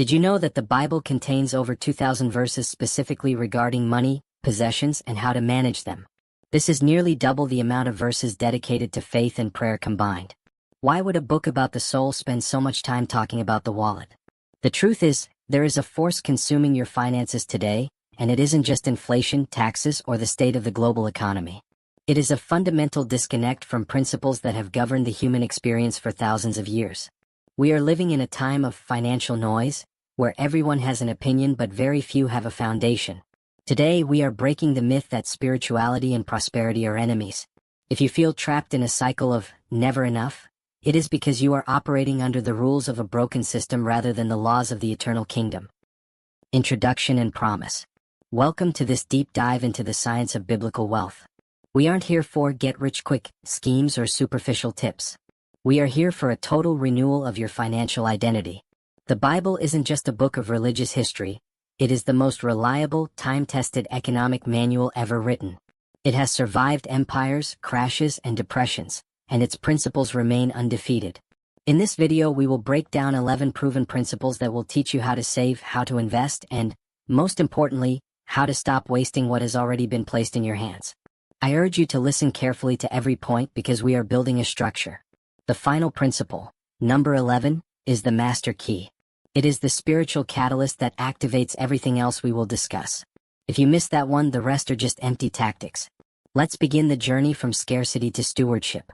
Did you know that the Bible contains over 2,000 verses specifically regarding money, possessions, and how to manage them? This is nearly double the amount of verses dedicated to faith and prayer combined. Why would a book about the soul spend so much time talking about the wallet? The truth is, there is a force consuming your finances today, and it isn't just inflation, taxes, or the state of the global economy. It is a fundamental disconnect from principles that have governed the human experience for thousands of years. We are living in a time of financial noise, where everyone has an opinion but very few have a foundation. Today we are breaking the myth that spirituality and prosperity are enemies. If you feel trapped in a cycle of never enough, it is because you are operating under the rules of a broken system rather than the laws of the eternal kingdom. Introduction and Promise. Welcome to this deep dive into the science of biblical wealth. We aren't here for get-rich-quick schemes or superficial tips. We are here for a total renewal of your financial identity. The Bible isn't just a book of religious history. It is the most reliable, time-tested economic manual ever written. It has survived empires, crashes, and depressions, and its principles remain undefeated. In this video, we will break down 11 proven principles that will teach you how to save, how to invest, and, most importantly, how to stop wasting what has already been placed in your hands. I urge you to listen carefully to every point because we are building a structure. The final principle, number 11, is the master key. It is the spiritual catalyst that activates everything else we will discuss. If you miss that one, the rest are just empty tactics. Let's begin the journey from scarcity to stewardship.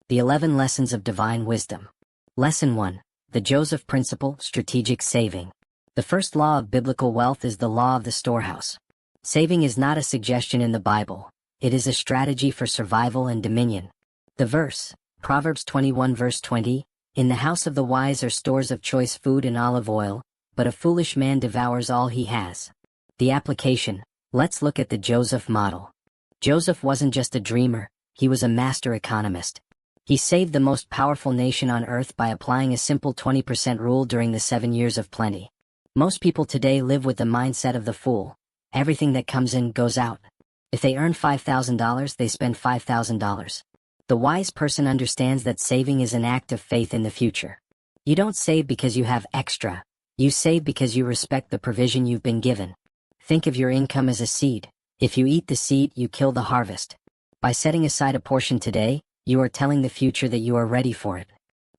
The 11 Lessons of Divine Wisdom. Lesson 1. The Joseph Principle, Strategic Saving. The first law of biblical wealth is the law of the storehouse. Saving is not a suggestion in the Bible. It is a strategy for survival and dominion. The verse, Proverbs 21 verse 20, "In the house of the wise are stores of choice food and olive oil, but a foolish man devours all he has." The application. Let's look at the Joseph model. Joseph wasn't just a dreamer, he was a master economist. He saved the most powerful nation on earth by applying a simple 20% rule during the 7 years of plenty. Most people today live with the mindset of the fool. Everything that comes in goes out. If they earn $5,000, they spend $5,000. The wise person understands that saving is an act of faith in the future. You don't save because you have extra. You save because you respect the provision you've been given. Think of your income as a seed. If you eat the seed, you kill the harvest. By setting aside a portion today, you are telling the future that you are ready for it.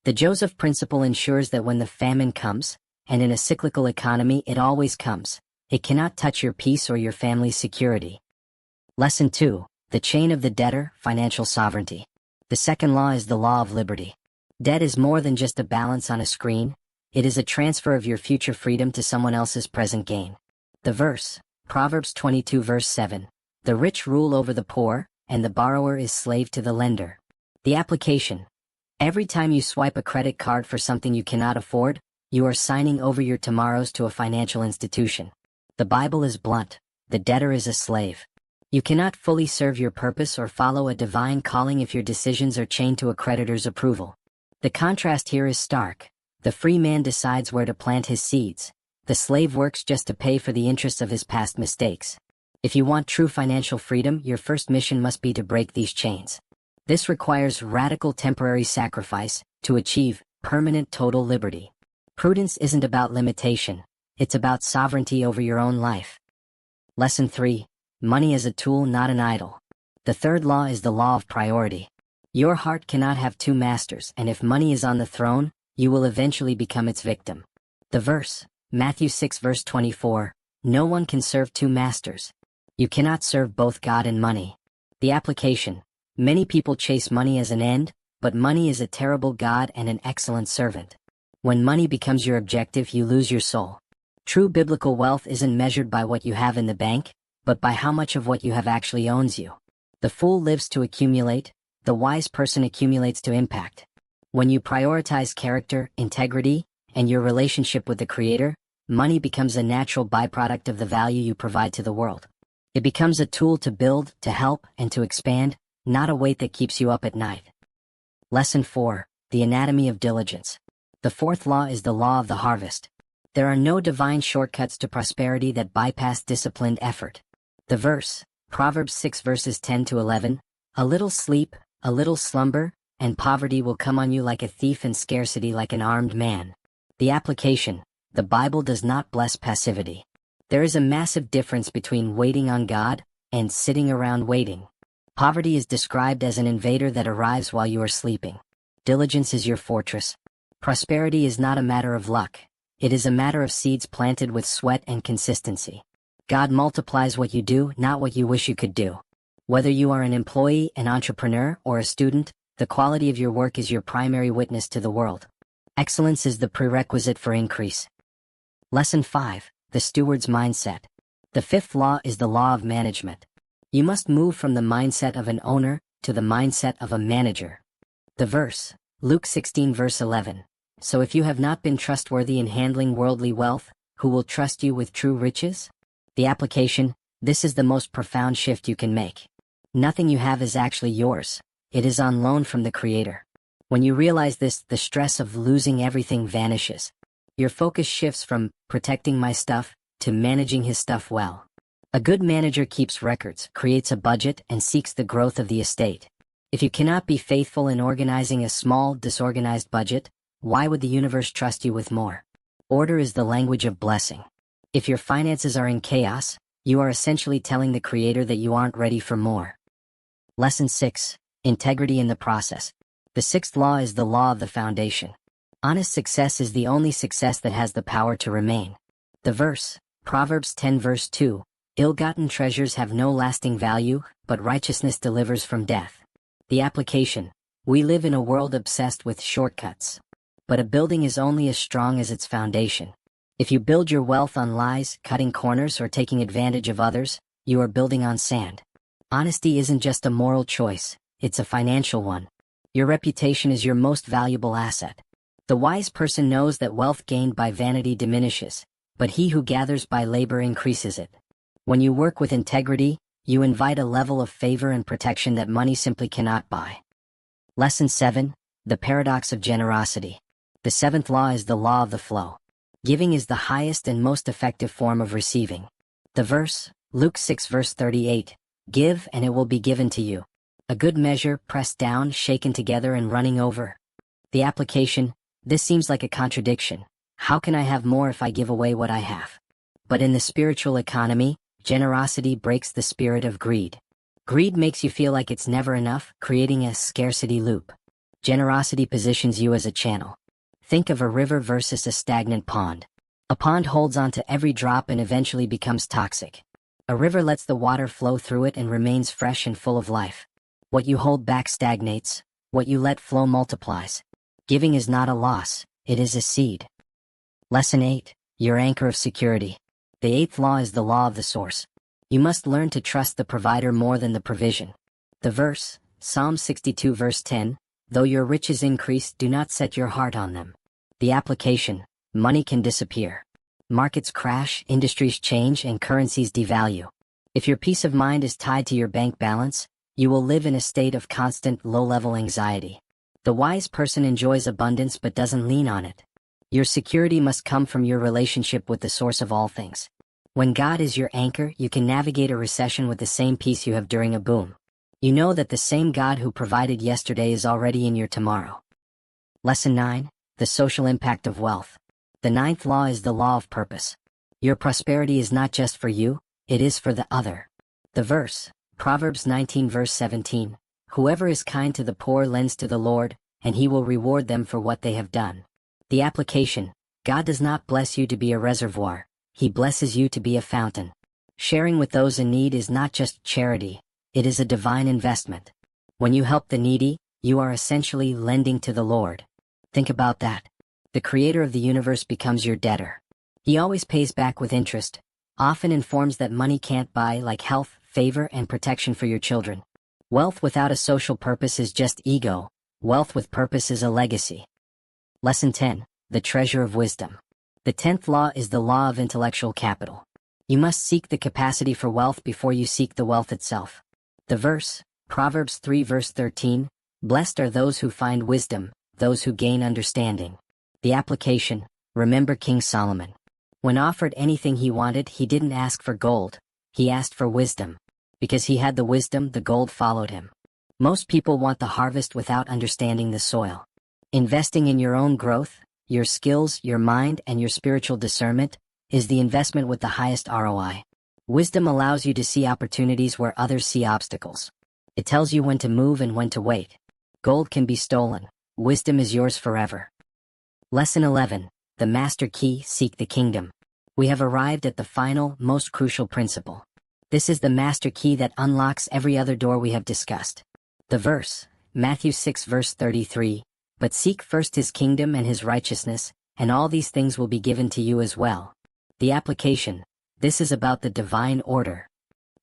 The Joseph Principle ensures that when the famine comes, and in a cyclical economy it always comes, it cannot touch your peace or your family's security. Lesson 2. The Chain of the Debtor, Financial Sovereignty. The second law is the law of liberty. Debt is more than just a balance on a screen. It is a transfer of your future freedom to someone else's present gain. The verse, Proverbs 22 verse 7. "The rich rule over the poor, and the borrower is slave to the lender." The application. Every time you swipe a credit card for something you cannot afford, you are signing over your tomorrows to a financial institution. The Bible is blunt. The debtor is a slave. You cannot fully serve your purpose or follow a divine calling if your decisions are chained to a creditor's approval. The contrast here is stark. The free man decides where to plant his seeds. The slave works just to pay for the interest of his past mistakes. If you want true financial freedom, your first mission must be to break these chains. This requires radical temporary sacrifice to achieve permanent total liberty. Prudence isn't about limitation. It's about sovereignty over your own life. Lesson 3. Money as a tool, not an idol. The third law is the law of priority. Your heart cannot have two masters, and if money is on the throne, you will eventually become its victim. The verse, Matthew 6 verse 24, "No one can serve two masters." You cannot serve both God and money. The application. Many people chase money as an end, but money is a terrible God and an excellent servant. When money becomes your objective, you lose your soul. True biblical wealth isn't measured by what you have in the bank, but by how much of what you have actually owns you. The fool lives to accumulate, the wise person accumulates to impact. When you prioritize character, integrity, and your relationship with the Creator, money becomes a natural byproduct of the value you provide to the world. It becomes a tool to build, to help, and to expand, not a weight that keeps you up at night. Lesson 4. The Anatomy of Diligence. The fourth law is the law of the harvest. There are no divine shortcuts to prosperity that bypass disciplined effort. The verse, Proverbs 6 verses 10 to 11, "A little sleep, a little slumber, and poverty will come on you like a thief and scarcity like an armed man." The application. The Bible does not bless passivity. There is a massive difference between waiting on God and sitting around waiting. Poverty is described as an invader that arrives while you are sleeping. Diligence is your fortress. Prosperity is not a matter of luck. It is a matter of seeds planted with sweat and consistency. God multiplies what you do, not what you wish you could do. Whether you are an employee, an entrepreneur, or a student, the quality of your work is your primary witness to the world. Excellence is the prerequisite for increase. Lesson 5. The Steward's Mindset. The fifth law is the law of management. You must move from the mindset of an owner to the mindset of a manager. The verse, Luke 16 verse 11. So if you have not been trustworthy in handling worldly wealth, who will trust you with true riches? The application, this is the most profound shift you can make. Nothing you have is actually yours. It is on loan from the Creator. When you realize this, the stress of losing everything vanishes. Your focus shifts from protecting my stuff to managing his stuff well. A good manager keeps records, creates a budget, and seeks the growth of the estate. If you cannot be faithful in organizing a small, disorganized budget, why would the universe trust you with more? Order is the language of blessing. If your finances are in chaos, you are essentially telling the Creator that you aren't ready for more. Lesson 6. Integrity in the process. The sixth law is the law of the foundation. Honest success is the only success that has the power to remain. The verse, Proverbs 10 verse 2, ill-gotten treasures have no lasting value, but righteousness delivers from death. The application, we live in a world obsessed with shortcuts. But a building is only as strong as its foundation. If you build your wealth on lies, cutting corners, or taking advantage of others, you are building on sand. Honesty isn't just a moral choice, it's a financial one. Your reputation is your most valuable asset. The wise person knows that wealth gained by vanity diminishes, but he who gathers by labor increases it. When you work with integrity, you invite a level of favor and protection that money simply cannot buy. Lesson 7. The Paradox of Generosity. The seventh law is the law of the flow. Giving is the highest and most effective form of receiving. The verse, Luke 6 verse 38, give and it will be given to you. A good measure, pressed down, shaken together and running over. The application, this seems like a contradiction. How can I have more if I give away what I have? But in the spiritual economy, generosity breaks the spirit of greed. Greed makes you feel like it's never enough, creating a scarcity loop. Generosity positions you as a channel. Think of a river versus a stagnant pond. A pond holds on to every drop and eventually becomes toxic. A river lets the water flow through it and remains fresh and full of life. What you hold back stagnates, what you let flow multiplies. Giving is not a loss, it is a seed. Lesson 8. Your anchor of security. The eighth law is the law of the source. You must learn to trust the provider more than the provision. The verse, Psalm 62 verse 10, though your riches increase, do not set your heart on them. The application, money can disappear. Markets crash, industries change, and currencies devalue. If your peace of mind is tied to your bank balance, you will live in a state of constant low-level anxiety. The wise person enjoys abundance but doesn't lean on it. Your security must come from your relationship with the source of all things. When God is your anchor, you can navigate a recession with the same peace you have during a boom. You know that the same God who provided yesterday is already in your tomorrow. Lesson 9. The social impact of wealth. The ninth law is the law of purpose. Your prosperity is not just for you, it is for the other. The verse, Proverbs 19 verse 17, whoever is kind to the poor lends to the Lord, and he will reward them for what they have done. The application, God does not bless you to be a reservoir, he blesses you to be a fountain. Sharing with those in need is not just charity, it is a divine investment. When you help the needy, you are essentially lending to the Lord. Think about that. The Creator of the universe becomes your debtor. He always pays back with interest, often in forms that money can't buy, like health, favor, and protection for your children. Wealth without a social purpose is just ego. Wealth with purpose is a legacy. Lesson 10. The treasure of wisdom. The 10th law is the law of intellectual capital. You must seek the capacity for wealth before you seek the wealth itself. The verse, Proverbs 3 verse 13, blessed are those who find wisdom, those who gain understanding. The application, remember King Solomon. When offered anything he wanted, he didn't ask for gold, he asked for wisdom. Because he had the wisdom, the gold followed him. Most people want the harvest without understanding the soil. Investing in your own growth, your skills, your mind, and your spiritual discernment, is the investment with the highest ROI. Wisdom allows you to see opportunities where others see obstacles. It tells you when to move and when to wait. Gold can be stolen. Wisdom is yours forever. Lesson 11. The Master Key: Seek the Kingdom. We have arrived at the final, most crucial principle. This is the master key that unlocks every other door we have discussed. The verse, Matthew 6 verse 33, "But seek first his kingdom and his righteousness, and all these things will be given to you as well." The application: this is about the divine order.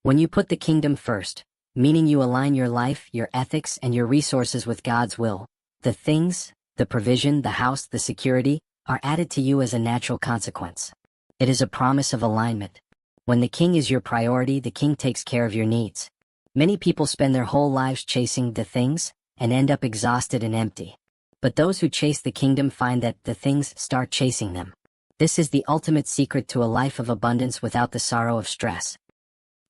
When you put the kingdom first, meaning you align your life, your ethics, and your resources with God's will, the things, the provision, the house, the security, are added to you as a natural consequence. It is a promise of alignment. When the king is your priority, the king takes care of your needs. Many people spend their whole lives chasing the things and end up exhausted and empty. But those who chase the kingdom find that the things start chasing them. This is the ultimate secret to a life of abundance without the sorrow of stress.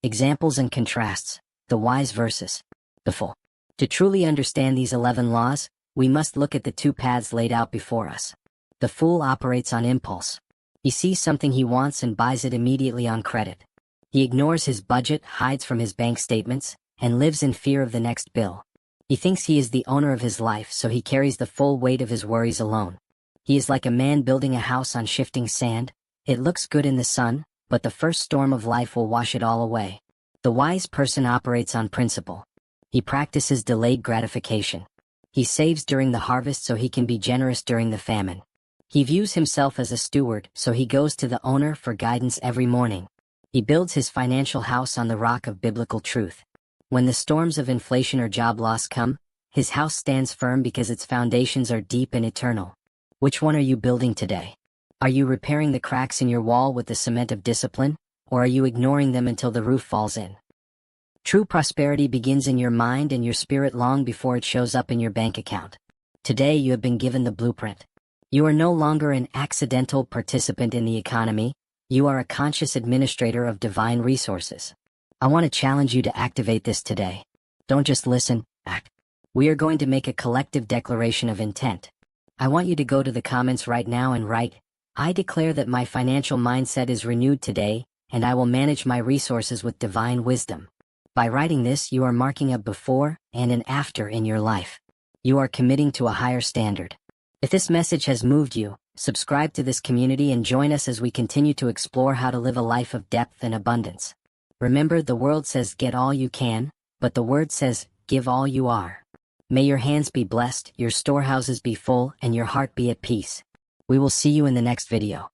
Examples and contrasts: the wise versus the fool. To truly understand these 11 laws, we must look at the two paths laid out before us. The fool operates on impulse. He sees something he wants and buys it immediately on credit. He ignores his budget, hides from his bank statements, and lives in fear of the next bill. He thinks he is the owner of his life, so he carries the full weight of his worries alone. He is like a man building a house on shifting sand. It looks good in the sun, but the first storm of life will wash it all away. The wise person operates on principle. He practices delayed gratification. He saves during the harvest so he can be generous during the famine. He views himself as a steward, so he goes to the owner for guidance every morning. He builds his financial house on the rock of biblical truth. When the storms of inflation or job loss come, his house stands firm because its foundations are deep and eternal. Which one are you building today? Are you repairing the cracks in your wall with the cement of discipline, or are you ignoring them until the roof falls in? True prosperity begins in your mind and your spirit long before it shows up in your bank account. Today you have been given the blueprint. You are no longer an accidental participant in the economy. You are a conscious administrator of divine resources. I want to challenge you to activate this today. Don't just listen, act. We are going to make a collective declaration of intent. I want you to go to the comments right now and write, "I declare that my financial mindset is renewed today, and I will manage my resources with divine wisdom." By writing this, you are marking a before and an after in your life. You are committing to a higher standard. If this message has moved you, subscribe to this community and join us as we continue to explore how to live a life of depth and abundance. Remember, the world says get all you can, but the word says give all you are. May your hands be blessed, your storehouses be full, and your heart be at peace. We will see you in the next video.